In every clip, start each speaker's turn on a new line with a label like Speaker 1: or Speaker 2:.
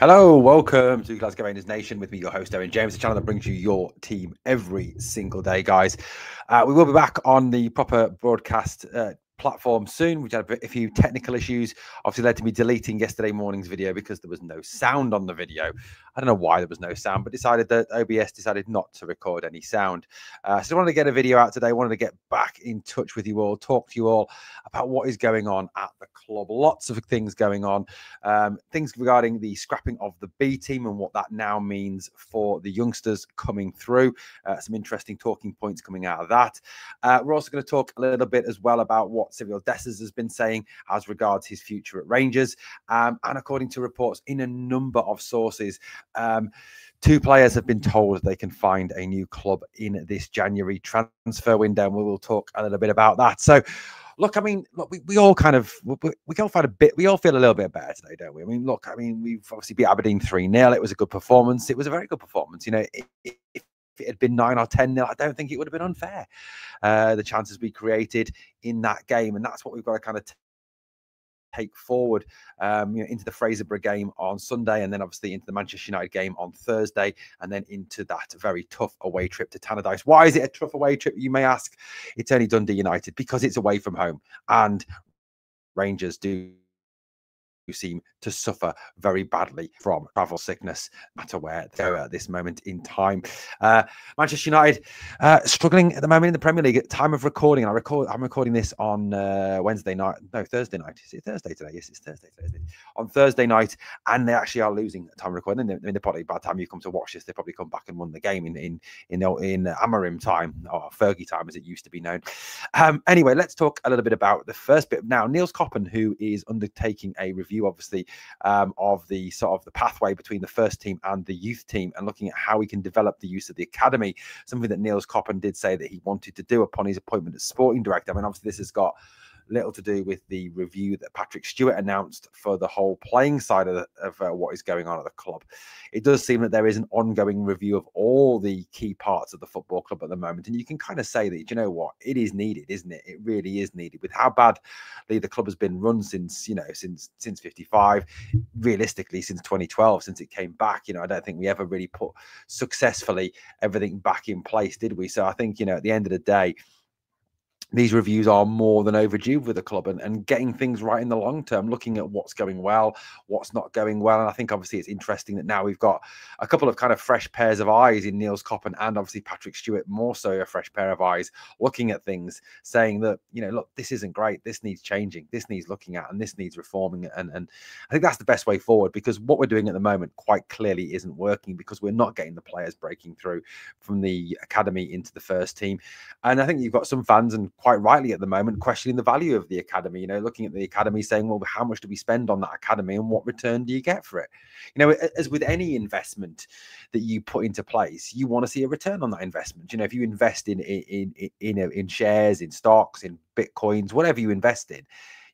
Speaker 1: Hello, welcome to Glasgow Rangers Nation with me, your host, Owen James, the channel that brings you your team every single day, guys. We will be back on the proper broadcast platform soon. We've had a few technical issues, obviously led to me deleting yesterday morning's video because there was no sound on the video. I don't know why there was no sound, but decided that OBS decided not to record any sound. So I wanted to get a video out today. I wanted to get back in touch with you all, talk to you all about what is going on at the club. Lots of things going on. Things regarding the scrapping of the B team and what that now means for the youngsters coming through. Some interesting talking points coming out of that. We're also going to talk a little bit as well about what Cyril Dessers has been saying as regards his future at Rangers. And according to reports in a number of sources, two players have been told they can find a new club in this January transfer window, and we will talk a little bit about that. So, look, I mean, look, we all kind of, we all find a bit, we all feel a little bit better today, don't we? I mean, look, I mean, we've obviously beat Aberdeen 3-0. It was a good performance. It was a very good performance. You know, if it had been 9 or 10-0, I don't think it would have been unfair. The chances we created in that game, and that's what we've got to kind of take forward into the Fraserburgh game on Sunday, and then obviously into the Manchester United game on Thursday, and then into that very tough away trip to Tannadice. Why is it a tough away trip, you may ask? It's only Dundee United because it's away from home, and Rangers do seem to suffer very badly from travel sickness, no matter where they go at this moment in time. Manchester United struggling at the moment in the Premier League at time of recording. I'm recording this on Thursday night. Is it Thursday today? Yes, it's Thursday. On Thursday night, and they actually are losing at time of recording. They probably, by the time you come to watch this, they probably come back and won the game in Amarim time, or Fergie time as it used to be known. Anyway, let's talk a little bit about the first bit now. Niels Coppen, who is undertaking a review, obviously, of the sort of the pathway between the first team and the youth team, and looking at how we can develop the use of the academy, something that Niels Coppen did say that he wanted to do upon his appointment as sporting director. I mean, obviously this has got little to do with the review that Patrick Stewart announced for the whole playing side of what is going on at the club. It does seem that there is an ongoing review of all the key parts of the football club at the moment, and you can kind of say that, you know what, it is needed, isn't it? It really is needed with how badly the club has been run since 55, realistically since 2012, since it came back. I don't think we ever really put successfully everything back in place, did we? So I think, at the end of the day, these reviews are more than overdue with the club, and getting things right in the long term, looking at what's going well, what's not going well. And I think obviously it's interesting that now we've got a couple of kind of fresh pairs of eyes in Niels Coppen and obviously Patrick Stewart, more so a fresh pair of eyes, looking at things, saying that, look, this isn't great, this needs changing, this needs looking at, and this needs reforming. And I think that's the best way forward, because what we're doing at the moment quite clearly isn't working, because we're not getting the players breaking through from the academy into the first team. And I think you've got some fans, and quite rightly at the moment, questioning the value of the academy, looking at the academy saying, well, how much do we spend on that academy and what return do you get for it? As with any investment that you put into place, you want to see a return on that investment. If you invest in shares, in stocks, in Bitcoins, whatever you invest in,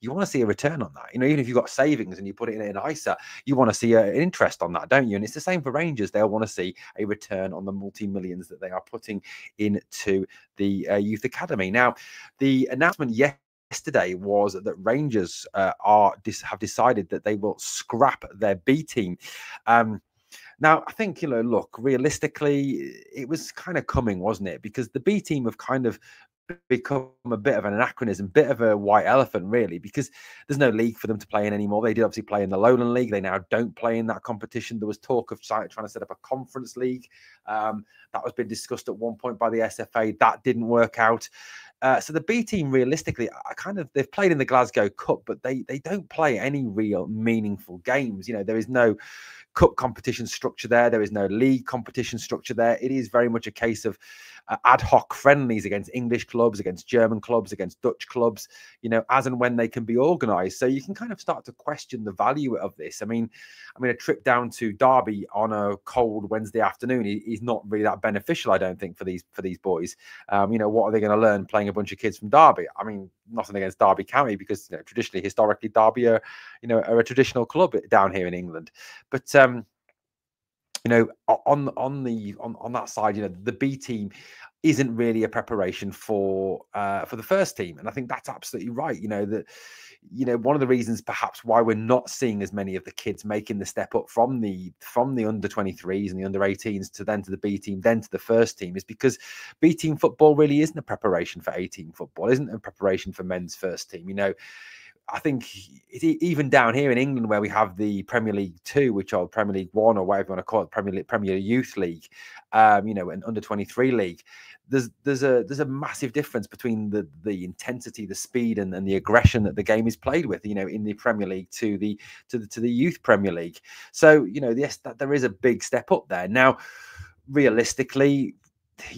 Speaker 1: you want to see a return on that. Even if you've got savings and you put it in an ISA, you want to see an interest on that, don't you? And it's the same for Rangers. They'll want to see a return on the multi-millions that they are putting into the youth academy. Now, the announcement yesterday was that Rangers have decided that they will scrap their B team. Now, I think, look, realistically, it was kind of coming, wasn't it? Because the B team have kind of become a bit of an anachronism, bit of a white elephant, really, because there's no league for them to play in anymore. They did obviously play in the Lowland League. They now don't play in that competition. There was talk of trying to set up a conference league. That was been discussed at one point by the SFA. That didn't work out. So the B team, realistically, they've played in the Glasgow Cup, but they don't play any real meaningful games. There is no cup competition structure there. There is no league competition structure there. It is very much a case of ad hoc friendlies against English clubs, against German clubs, against Dutch clubs, as and when they can be organised. So you can kind of start to question the value of this. I mean, a trip down to Derby on a cold Wednesday afternoon is not really that beneficial, I don't think, for these boys. What are they going to learn playing a bunch of kids from Derby? I mean, nothing against Derby County, because traditionally, historically, Derby are a traditional club down here in England. But on that side, the B team isn't really a preparation for the first team, and I think that's absolutely right. one of the reasons perhaps why we're not seeing as many of the kids making the step up from the under 23s and the under 18s to the B team, then to the first team, is because B team football really isn't a preparation for 18 football, isn't a preparation for men's first team. I think even down here in England, where we have the Premier League 2, which are Premier League 1 or whatever you want to call it, Premier Youth League, an under 23 league, there's a massive difference between the intensity, the speed, and the aggression that the game is played with, in the Premier League to the Youth Premier League. So, yes, there is a big step up there. Now, realistically,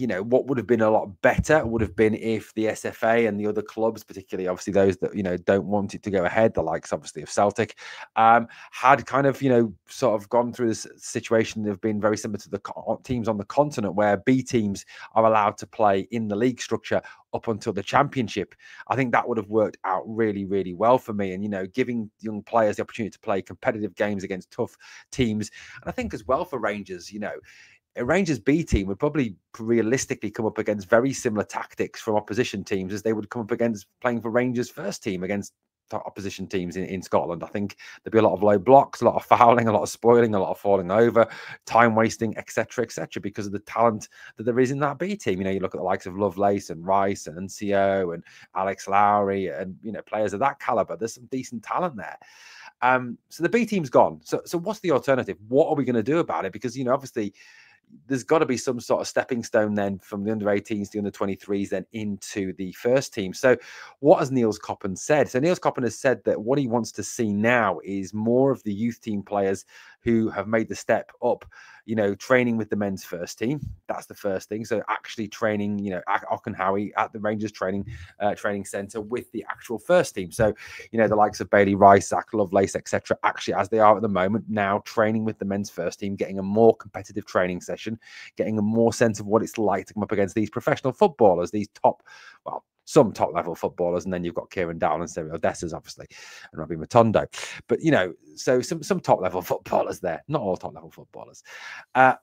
Speaker 1: what would have been a lot better would have been if the SFA and the other clubs, particularly obviously those that don't want it to go ahead, the likes obviously of Celtic, had kind of sort of gone through this situation. They've been very similar to the teams on the continent, where B teams are allowed to play in the league structure up until the championship. I think that would have worked out really, really well for me, and giving young players the opportunity to play competitive games against tough teams. And I think as well for Rangers, a Rangers B team would probably realistically come up against very similar tactics from opposition teams as they would come up against playing for Rangers first team against opposition teams in Scotland. I think there'd be a lot of low blocks, a lot of fouling, a lot of spoiling, a lot of falling over, time wasting, etc., because of the talent that there is in that B team. You look at the likes of Lovelace and Rice and Ncio and Alex Lowry and players of that caliber. There's some decent talent there. So the B team's gone. So what's the alternative? What are we going to do about it? Because obviously, there's got to be some sort of stepping stone then from the under 18s to the under 23s then into the first team. So what has Niels Koppen said? So Niels Koppen has said that what he wants to see now is more of the youth team players who have made the step up, training with the men's first team. That's the first thing. So actually training, at Auchenhowie at the Rangers training centre with the actual first team. So, the likes of Bailey Rice, Zach Lovelace, etc., actually, as they are at the moment, now training with the men's first team, getting a more competitive training session, getting a more sense of what it's like to come up against these professional footballers, these some top level footballers, and then you've got Kieran Dowell and Cyril Dessers, obviously, and Robbie Matondo. But so some top level footballers there, not all top level footballers.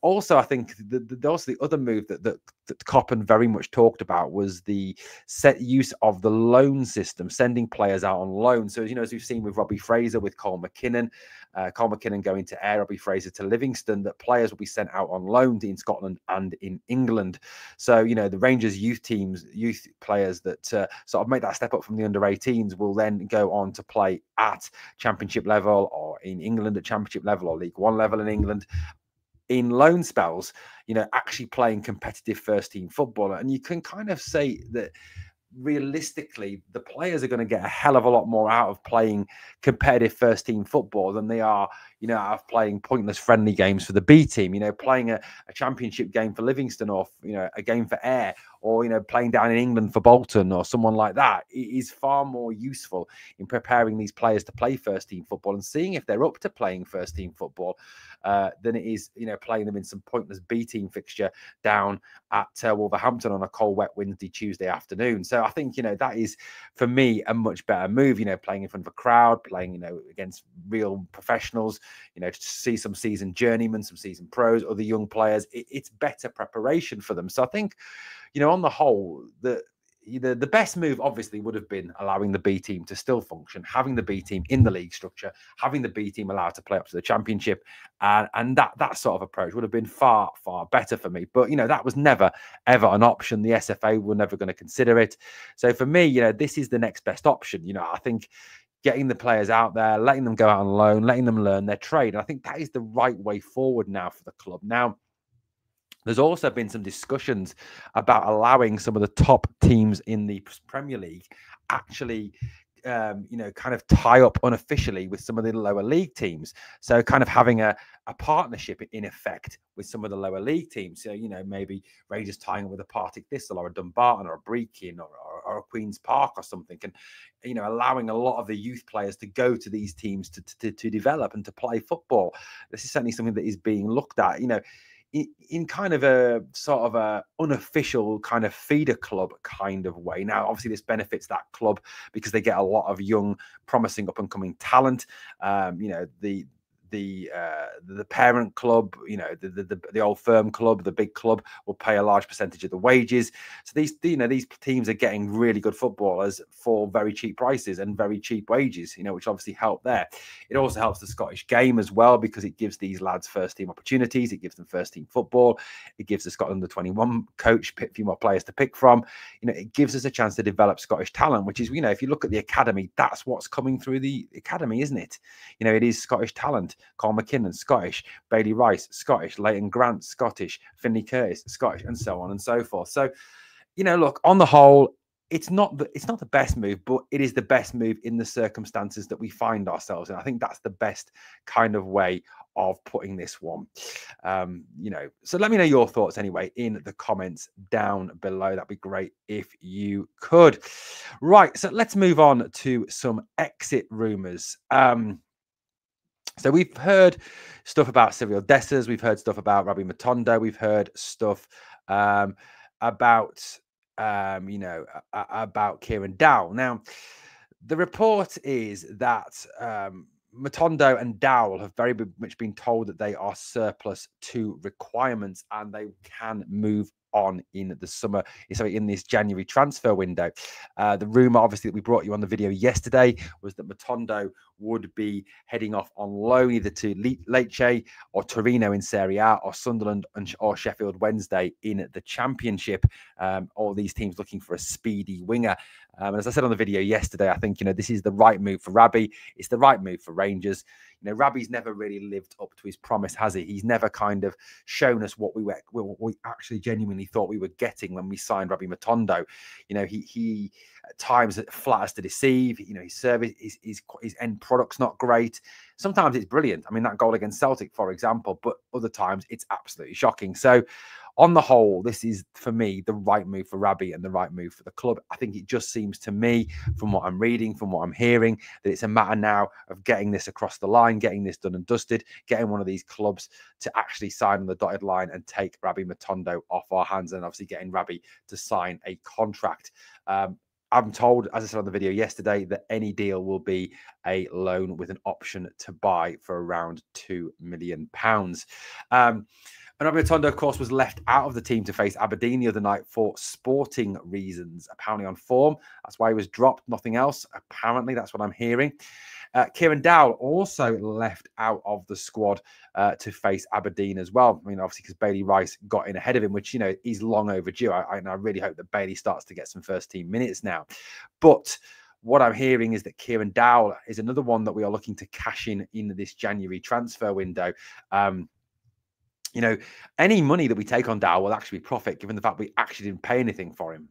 Speaker 1: Also, I think the other move that Koppen very much talked about was the set use of the loan system, sending players out on loan. So as we've seen with Robbie Fraser, with Cole McKinnon going to Ayr, Robbie Fraser to Livingston, that players will be sent out on loan in Scotland and in England. So the Rangers youth players that sort of make that step up from the under 18s will then go on to play at championship level, or in England at championship level, or League One level in England, in loan spells, actually playing competitive first team football. And you can kind of say that realistically, the players are going to get a hell of a lot more out of playing competitive first team football than they are, out of playing pointless friendly games for the B team, playing a championship game for Livingston, or, a game for Ayr, or, playing down in England for Bolton or someone like that. It is far more useful in preparing these players to play first team football and seeing if they're up to playing first team football than it is, playing them in some pointless B team fixture down at Wolverhampton on a cold, wet Tuesday afternoon. So I think, that is, for me, a much better move, playing in front of a crowd, playing, against real professionals, to see some seasoned journeymen, some seasoned pros, other young players. It's better preparation for them. So I think, on the whole, the best move obviously would have been allowing the B team to still function, having the B team in the league structure, having the B team allowed to play up to the championship, and that sort of approach would have been far, far better for me. But that was never ever an option. The SFA were never going to consider it. So for me, this is the next best option. I think getting the players out there, letting them go out on loan, letting them learn their trade. And I think that is the right way forward now for the club. Now, there's also been some discussions about allowing some of the top teams in the Premier League actually, kind of tie up unofficially with some of the lower league teams. So kind of having a partnership in effect with some of the lower league teams. So, maybe Rangers tying up with a Partick Thistle or a Dumbarton or a Brechin or a Queen's Park or something. And, allowing a lot of the youth players to go to these teams to develop and to play football. This is certainly something that is being looked at, in kind of a sort of a unofficial kind of feeder club kind of way. Now, obviously, this benefits that club because they get a lot of young, promising up and coming talent. the parent club, you know, the old firm club, the big club will pay a large percentage of the wages. So these teams are getting really good footballers for very cheap prices and very cheap wages, you know, which obviously help there. It also helps the Scottish game as well, because it gives these lads first team opportunities. It gives them first team football. It gives the Scotland under-21 coach a few more players to pick from. You know, it gives us a chance to develop Scottish talent, which is, you know, if you look at the academy, that's what's coming through the academy, isn't it? You know, it is Scottish talent. Carl McKinnon, Scottish. Bailey Rice, Scottish. Leighton Grant, Scottish. Finlay Curtis, Scottish, and so on and so forth. So, you know, look, on the whole, it's not the best move, but it is the best move in the circumstances that we find ourselves in. I think that's the best kind of way of putting this one. You know, so let me know your thoughts anyway in the comments down below. That'd be great if you could. Right, so let's move on to some exit rumors. So we've heard stuff about Cyril Dessers. We've heard stuff about Rabbi Matondo. We've heard stuff about you know, about Kieran Dowell. Now, the report is that Matondo and Dowell have very much been told that they are surplus to requirements and they can move on in the summer, sorry, in this January transfer window. The rumor, obviously, that we brought you on the video yesterday was that Matondo would be heading off on loan either to Lecce or Torino in Serie A, or Sunderland or Sheffield Wednesday in the Championship. All these teams looking for a speedy winger. And as I said on the video yesterday, I think, you know, this is the right move for Rabbi. It's the right move for Rangers. You know, Rabbi's never really lived up to his promise, has he? He's never kind of shown us what we actually genuinely thought we were getting when we signed Rabbi Matondo. You know, he at times flatters to deceive. You know, his service, his end product's not great. Sometimes it's brilliant. I mean, that goal against Celtic, for example, but other times it's absolutely shocking. So, on the whole, this is, for me, the right move for Rabbi and the right move for the club. I think it just seems to me, from what I'm reading, from what I'm hearing, that it's a matter now of getting this across the line, getting this done and dusted, getting one of these clubs to actually sign on the dotted line and take Rabbi Matondo off our hands, and obviously getting Rabbi to sign a contract. I'm told, as I said on the video yesterday, that any deal will be a loan with an option to buy for around £2 million. And Rabbi Matondo, of course, was left out of the team to face Aberdeen the other night for sporting reasons, apparently on form. That's why he was dropped, nothing else. Apparently, that's what I'm hearing. Kieran Dowell also left out of the squad to face Aberdeen as well. I mean, obviously, because Bailey Rice got in ahead of him, which, you know, is long overdue. I really hope that Bailey starts to get some first team minutes now. But what I'm hearing is that Kieran Dowell is another one that we are looking to cash in this January transfer window. You know, any money that we take on Dowell will actually be profit, given the fact we actually didn't pay anything for him.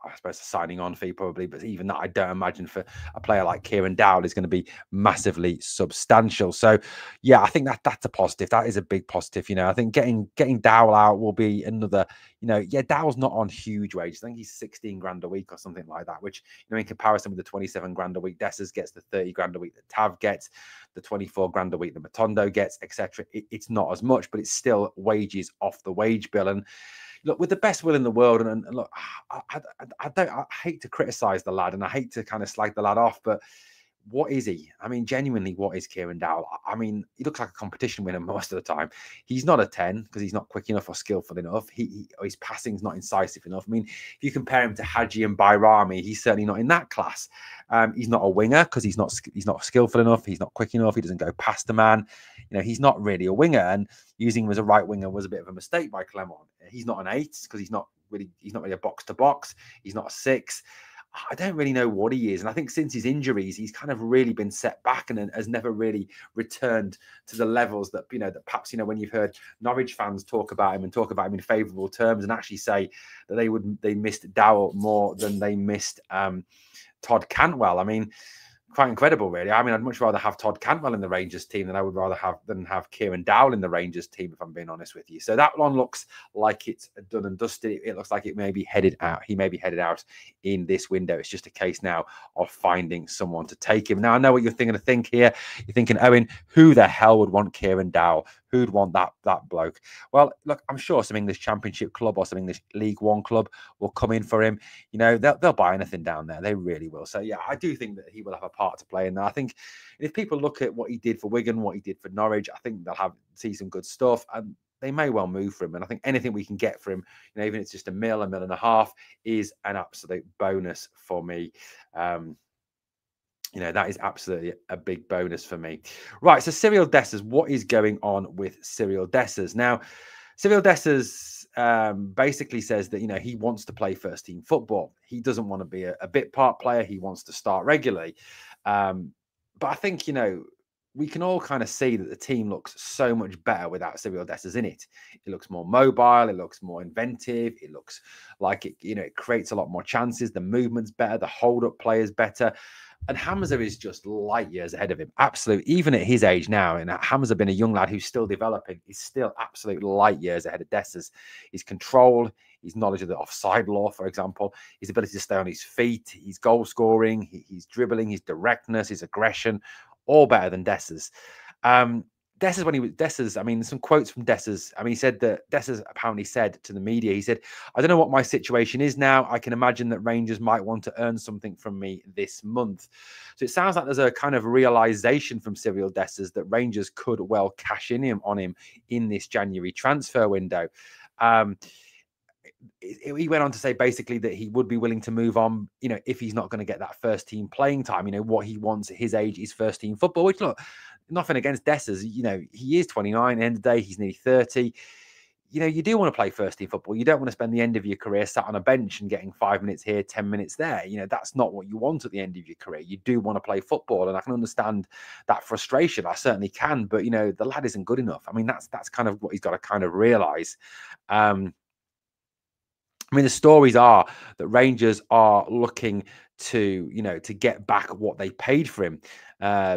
Speaker 1: I suppose a signing on fee probably, but even that I don't imagine for a player like Kieran Dowell is going to be massively substantial. So, yeah, I think that's a positive. That is a big positive. You know, I think getting Dowell out will be another. You know, yeah, Dowell's not on huge wages. I think he's 16 grand a week or something like that, which, you know, in comparison with the 27 grand a week Dessers gets, the 30 grand a week that Tav gets, the 24 grand a week that Matondo gets, etc. It's not as much, but it's still wages off the wage bill. And look, with the best will in the world, and look, I hate to criticize the lad, and I hate to kind of slag the lad off, but what is he? I mean, genuinely, what is Kieran Dowell? I mean, he looks like a competition winner most of the time. He's not a 10 because he's not quick enough or skillful enough. His passing's not incisive enough. I mean, if you compare him to Hadji and Bayrami, he's certainly not in that class. He's not a winger because he's not skillful enough. He's not quick enough. He doesn't go past the man. You know, he's not really a winger. And using him as a right winger was a bit of a mistake by Clement. He's not an 8 because he's not really a box to box. He's not a 6. I don't really know what he is. And I think since his injuries, he's kind of really been set back and has never really returned to the levels that, you know, that perhaps, you know, when you've heard Norwich fans talk about him in favourable terms and actually say that they missed Dowell more than they missed Todd Cantwell. I mean, quite incredible, really. I mean, I'd much rather have Todd Cantwell in the Rangers team than I would rather have Kieran Dowell in the Rangers team, if I'm being honest with you. So that one looks like it's done and dusted. It looks like it may be headed out. He may be headed out in this window. It's just a case now of finding someone to take him. Now, I know what you're thinking here. You're thinking, Owen, who the hell would want Kieran Dowell? Who'd want that bloke? Well, look, I'm sure some English Championship club or some English League One club will come in for him. You know, they'll buy anything down there. They really will. So yeah, I do think that he will have a part to play in that. I think if people look at what he did for Wigan, what he did for Norwich, I think they'll see some good stuff, and they may well move for him. And I think anything we can get for him, you know, even if it's just a mil and a half, is an absolute bonus for me. You know, that is absolutely a big bonus for me. Right, so Cyril Dessers, what is going on with Cyril Dessers? Now, Cyril Dessers basically says that, you know, he wants to play first team football. He doesn't want to be a bit part player. He wants to start regularly. But I think, you know, we can all kind of see that the team looks so much better without Cyril Dessers in it. It looks more mobile. It looks more inventive. It looks like it, you know, it creates a lot more chances. The movement's better. The hold-up play is better. And Hamza is just light years ahead of him. Absolute, even at his age now, and Hamza been a young lad who's still developing. He's still absolute light years ahead of Dessers. His control, his knowledge of the offside law, for example, his ability to stay on his feet, his goal scoring, his dribbling, his directness, his aggression, all better than Dessers. Dessers, when he was Dessers, I mean, some quotes from Dessers. I mean, he said that Dessers apparently said to the media, he said, "I don't know what my situation is now. I can imagine that Rangers might want to earn something from me this month." So it sounds like there's a kind of realization from Cyril Dessers that Rangers could well cash in on him in this January transfer window. He went on to say basically that he would be willing to move on, you know, if he's not going to get that first team playing time. You know, what he wants at his age is first team football, which, look, nothing against Dessers. You know, he is 29. At the end of the day, he's nearly 30. You know, you do want to play first team football. You don't want to spend the end of your career sat on a bench and getting 5 minutes here, 10 minutes there. You know, that's not what you want at the end of your career. You do want to play football, and I can understand that frustration. I certainly can, but, you know, the lad isn't good enough. I mean, that's kind of what he's got to kind of realize. I mean, the stories are that Rangers are looking to, you know, to get back what they paid for him,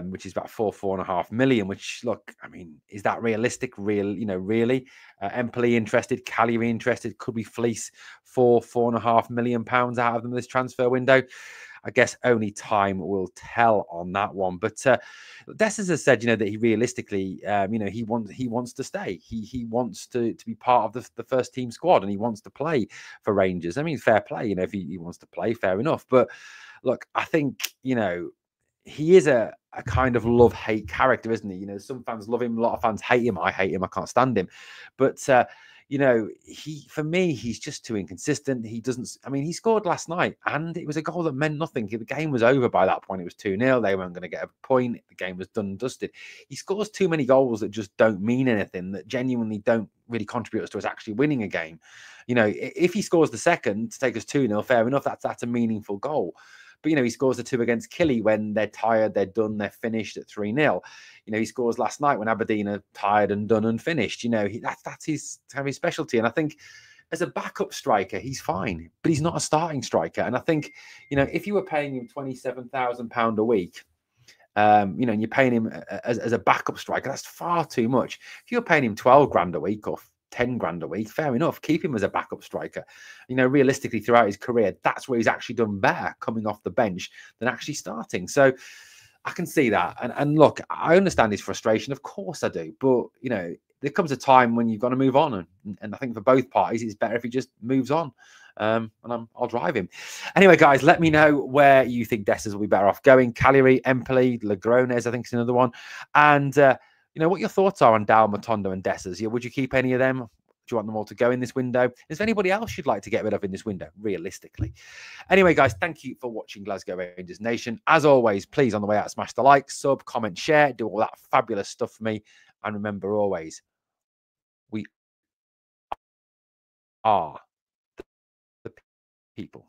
Speaker 1: which is about 4.5 million. Which, look, I mean, is that realistic? Really? Empoli interested, Cagliari interested. Could we fleece £4.5 million out of them this transfer window? I guess only time will tell on that one. But Dessers has said, you know, that he realistically, you know, he wants to stay. He wants to be part of the first team squad, and he wants to play for Rangers. I mean, fair play, you know, if he wants to play, fair enough. But look, I think, you know, he is a kind of love-hate character, isn't he? You know, some fans love him, a lot of fans hate him. I hate him. I can't stand him. But you know, for me, he's just too inconsistent. He doesn't, I mean, he scored last night and it was a goal that meant nothing. The game was over by that point. It was 2-0. They weren't going to get a point. The game was done and dusted. He scores too many goals that just don't mean anything, that genuinely don't really contribute to us actually winning a game. You know, if he scores the second to take us 2-0, fair enough. That's a meaningful goal. But, you know, he scores the 2 against Killy when they're tired, they're done, they're finished at 3-0. You know, he scores last night when Aberdeen are tired and done and finished. You know, that's his kind of his specialty. And I think as a backup striker, he's fine, but he's not a starting striker. And I think, you know, if you were paying him £27,000 a week, you know, and you're paying him as a backup striker, that's far too much. If you're paying him 12 grand a week or 10 grand a week, fair enough. Keep him as a backup striker. You know, realistically, throughout his career, that's where he's actually done better coming off the bench than actually starting. So I can see that. And look, I understand his frustration. Of course I do. But, you know, there comes a time when you've got to move on. And I think for both parties, it's better if he just moves on. And I'll drive him. Anyway, guys, let me know where you think Dessers will be better off going. Cagliari, Empoli, Lagrones, I think is another one. And, you know, what your thoughts are on Dowell, Matondo and Dessers. Yeah, would you keep any of them? Do you want them all to go in this window? Is there anybody else you'd like to get rid of in this window, realistically? Anyway, guys, thank you for watching Glasgow Rangers Nation. As always, please, on the way out, smash the like, sub, comment, share, do all that fabulous stuff for me. And remember always, we are the people.